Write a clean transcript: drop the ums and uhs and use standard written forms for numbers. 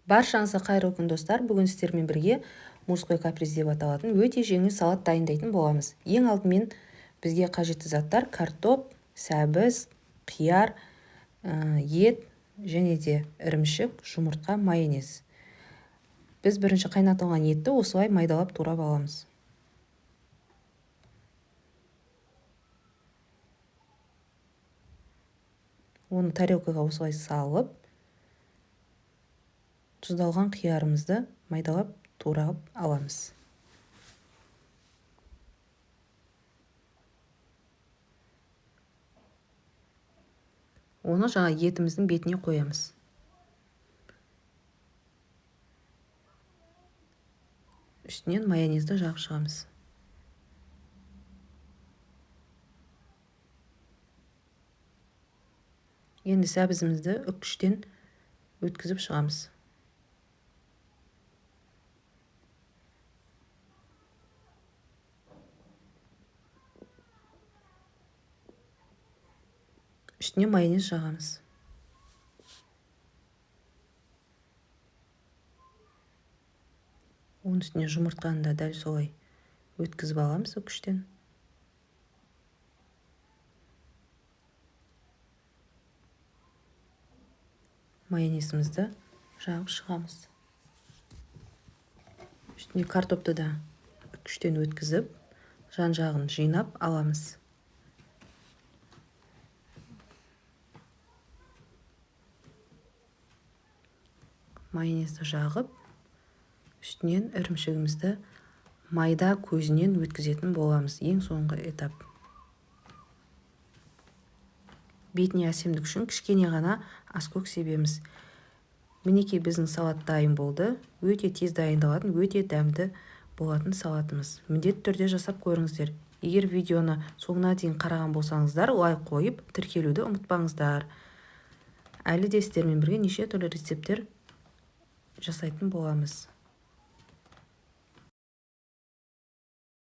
Баршаңызға қайырлы күн достар. Бүгін сіздермен бірге мужской каприз деп аталатын өте жеңіл салат дайындайтын боламыз. Ең алдымен бізге қажетті заттар: картоп, сәбіз, қияр, ет және де ірімшік, жұмыртқа, майонез. Біз бірінші қайнатылған етті осылай майдалап турап аламыз. Оны тарелкаға осылай салып, тұздалған қиярымызды майдалап турап аламыз. Оны жаңа етіміздің бетіне қоямыз. Үстінен майонезді жағып шығамыз. Енді сәбізімізді үккіштен өткізіп шығамыз. Үстіне майонез жағамыз. Оның үстіне жұмыртқаны да дәл солай өткізіп аламыз үккіштен. Майонезімізді жағып шығамыз. Үстіне картопты да үккіштен өткізіп, жан-жағын жинап аламыз. Майонезді жағып, үстінен ірімшігімізді майда көзінен өткізетін боламыз. Ең соңғы этап. Бетіне әсемдік үшін кішкене ғана аскөк себеміз. Мінекей біздің салат дайын болды. Өте тез дайындалатын, өте дәмді болатын салатымыз. Міндетті түрде жасап көріңіздер. Егер видеоны соңына дейін қараған болсаңыздар, лайк қойып, тіркелуді ұмытпаңыздар. Әлі де сіздермен бірге неше түрлі рецепттер жасайтын боламыз.